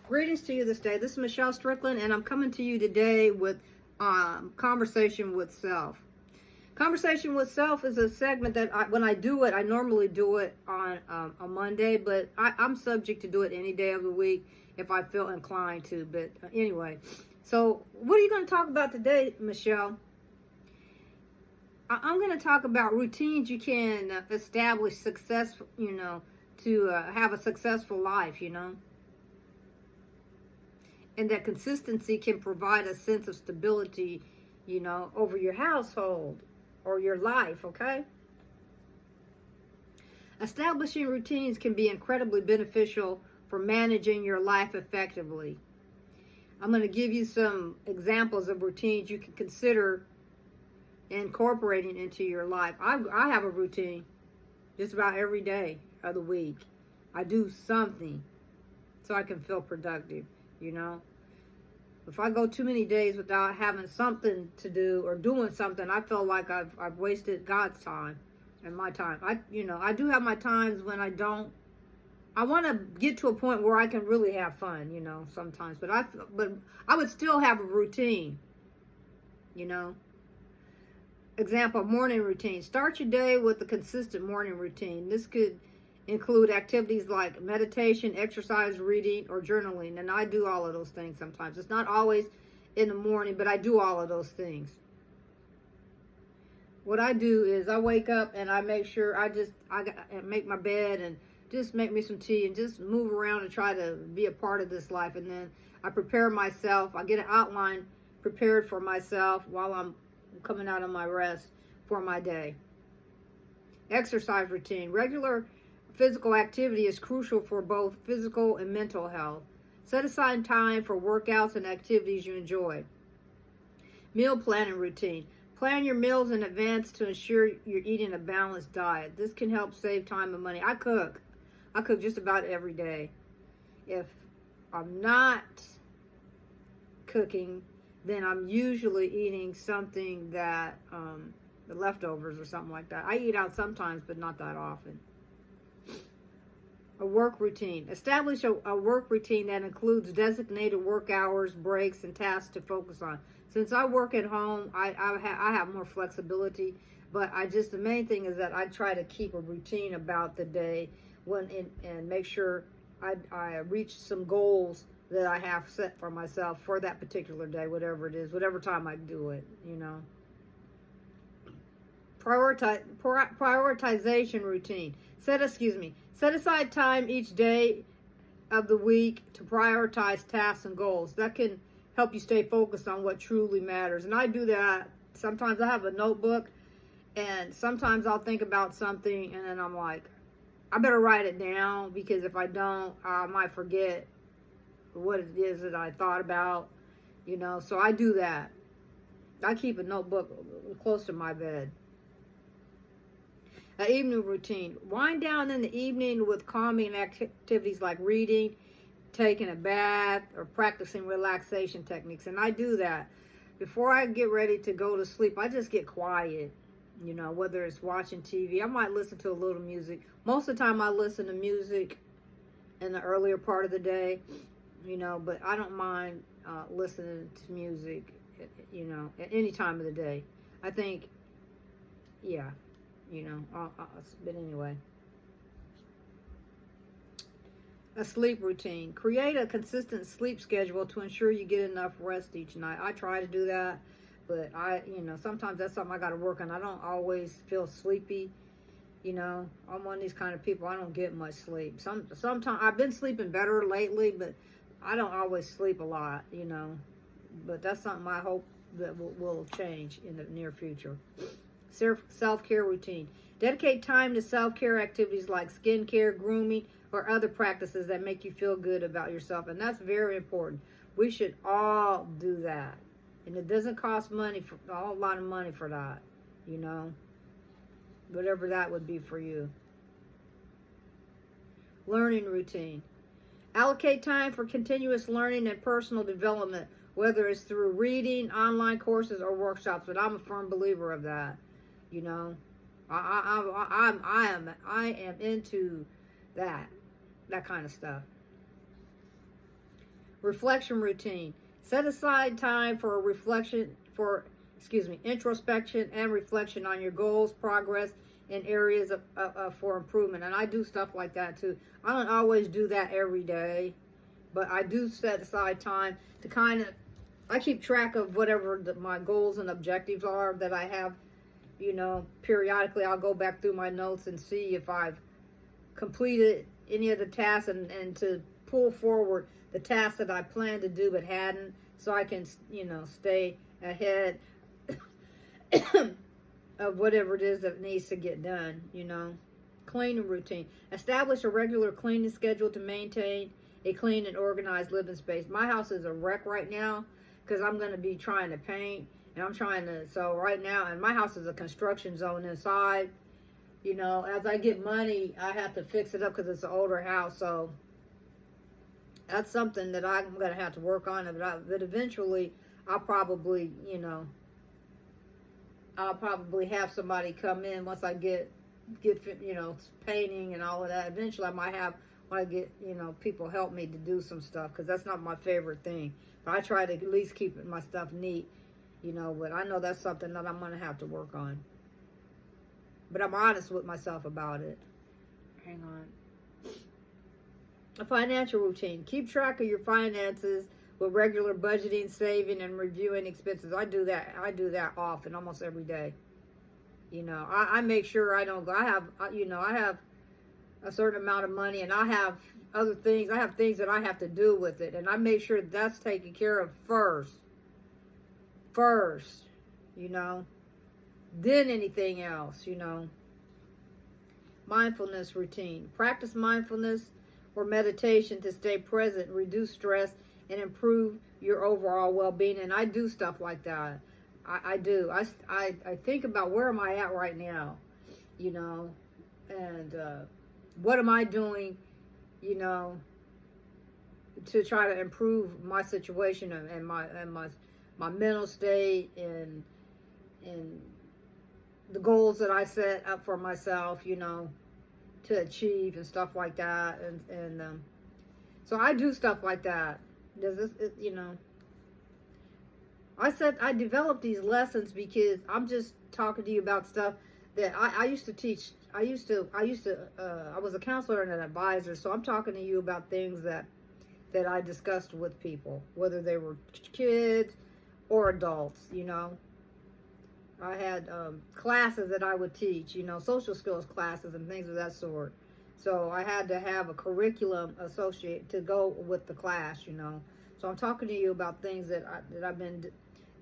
Greetings to you this day. This is Michelle Strickland, and I'm coming to you today with Conversation with Self. Conversation with Self is a segment that when I do it, I normally do it on a Monday, but I'm subject to do it any day of the week if I feel inclined to. But anyway, so what are you going to talk about today, Michelle? I'm going to talk about routines you can establish success, to have a successful life, and that consistency can provide a sense of stability, over your household or your life, okay? Establishing routines can be incredibly beneficial for managing your life effectively. I'm going to give you some examples of routines you can consider incorporating into your life. I have a routine just about every day of the week. I do something so I can feel productive, If I go too many days without having something to do or doing something, I feel like I've wasted God's time and my time. I do have my times when I don't. I want to get to a point where I can really have fun, sometimes. But I would still have a routine, Example, morning routine. Start your day with a consistent morning routine. This could include activities like meditation, exercise, reading, or journaling. And I do all of those things sometimes. It's not always in the morning, but I do all of those things. What I do is I wake up and I make sure I make my bed and just make me some tea and just move around and try to be a part of this life. And then I prepare myself. I get an outline prepared for myself while I'm coming out of my rest for my day. Exercise routine. Regular physical activity is crucial for both physical and mental health. Set aside time for workouts and activities you enjoy. Meal planning routine. Plan your meals in advance to ensure you're eating a balanced diet. This can help save time and money. I cook just about every day. If I'm not cooking, then I'm usually eating something that, the leftovers or something like that. I eat out sometimes, but not that often. A work routine. Establish a work routine that includes designated work hours, breaks, and tasks to focus on. Since I work at home, I have more flexibility, but the main thing is that I try to keep a routine about the day and make sure I reach some goals that I have set for myself for that particular day, whatever it is, whatever time I do it, Prioritization routine. Set aside time each day of the week to prioritize tasks and goals. That can help you stay focused on what truly matters. And I do that. Sometimes I have a notebook, and sometimes I'll think about something, and then I'm like, I better write it down, because if I don't, I might forget what it is that I thought about, So I do that. I keep a notebook close to my bed. An evening routine. Wind down in the evening with calming activities like reading, taking a bath, or practicing relaxation techniques. And I do that. Before I get ready to go to sleep, I just get quiet, whether it's watching TV. I might listen to a little music. Most of the time I listen to music in the earlier part of the day, but I don't mind listening to music, at any time of the day. I think, yeah. But anyway. A sleep routine. Create a consistent sleep schedule to ensure you get enough rest each night. I try to do that, but sometimes that's something I got to work on. I don't always feel sleepy. I'm one of these kind of people. I don't get much sleep. Sometimes I've been sleeping better lately, but I don't always sleep a lot, But that's something I hope that will change in the near future. Self-care routine. Dedicate time to self-care activities like skincare, grooming, or other practices that make you feel good about yourself. And that's very important. We should all do that. And it doesn't cost money, a whole lot of money for that, Whatever that would be for you. Learning routine. Allocate time for continuous learning and personal development, whether it's through reading, online courses, or workshops. But I'm a firm believer of that. I am into that kind of stuff. Reflection routine. Set aside time for introspection and reflection on your goals, progress, and areas for improvement. And I do stuff like that too. I don't always do that every day, but I do set aside time to I keep track of whatever my goals and objectives are that I have. Periodically I'll go back through my notes and see if I've completed any of the tasks and to pull forward the tasks that I planned to do but hadn't, so I can, stay ahead of whatever it is that needs to get done, Cleaning routine. Establish a regular cleaning schedule to maintain a clean and organized living space. My house is a wreck right now because I'm going to be trying to paint, and so right now, and my house is a construction zone inside. As I get money, I have to fix it up because it's an older house, so that's something that I'm going to have to work on. But eventually, I'll probably have somebody come in once I get painting and all of that. Eventually, I might want to get, people help me to do some stuff, because that's not my favorite thing. But I try to at least keep my stuff neat, but I know that's something that I'm going to have to work on. But I'm honest with myself about it. Hang on. A financial routine. Keep track of your finances with regular budgeting, saving, and reviewing expenses. I do that often, almost every day. I make sure I don't go. I have a certain amount of money, and I have other things. I have things that I have to do with it, and I make sure that's taken care of first. Then anything else, Mindfulness routine. Practice mindfulness or meditation to stay present, reduce stress, and improve your overall well-being. And I do stuff like that. I do. I think about, where am I at right now, and what am I doing, to try to improve my situation and my mental state and the goals that I set up for myself, to achieve and stuff like that. And so I do stuff like that. I developed these lessons because I'm just talking to you about stuff that I used to teach. I was a counselor and an advisor. So I'm talking to you about things that I discussed with people, whether they were kids or adults, I had classes that I would teach, social skills classes and things of that sort. So I had to have a curriculum associated to go with the class, So I'm talking to you about things that I've been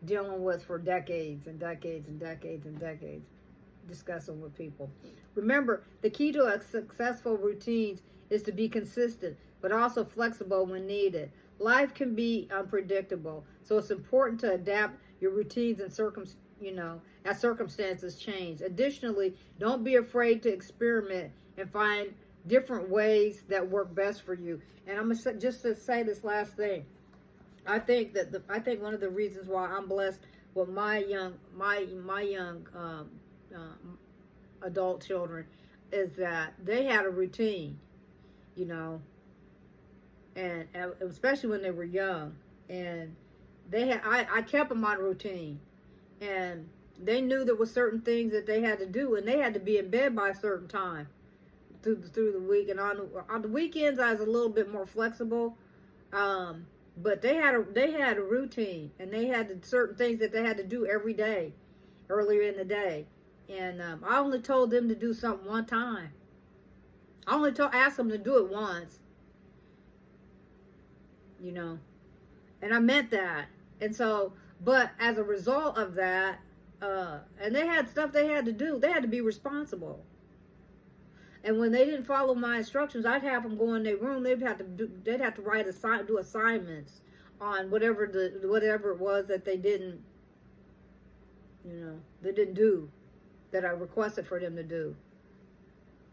dealing with for decades and decades and decades and decades, discussing with people. Remember, the key to a successful routines is to be consistent, but also flexible when needed. Life can be unpredictable, so it's important to adapt your routines and as circumstances change. Additionally, don't be afraid to experiment and find different ways that work best for you. And I'm gonna just to say this last thing. I think one of the reasons why I'm blessed with my young adult children is that they had a routine, and especially when they were young, and I kept them on routine, and they knew there were certain things that they had to do, and they had to be in bed by a certain time through the week. And on the weekends, I was a little bit more flexible, but they had a routine, and they had certain things that they had to do every day, earlier in the day. And I only told them to do something one time. I only asked them to do it once, and I meant that. And so, but as a result of that, and they had stuff they had to do. They had to be responsible. And when they didn't follow my instructions, I'd have them go in their room. They'd have to do assignments on whatever it was that they didn't do, that I requested for them to do.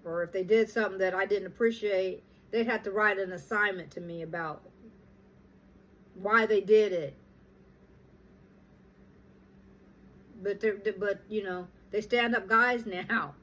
Or if they did something that I didn't appreciate, they'd have to write an assignment to me about why they did it. But they stand up guys now.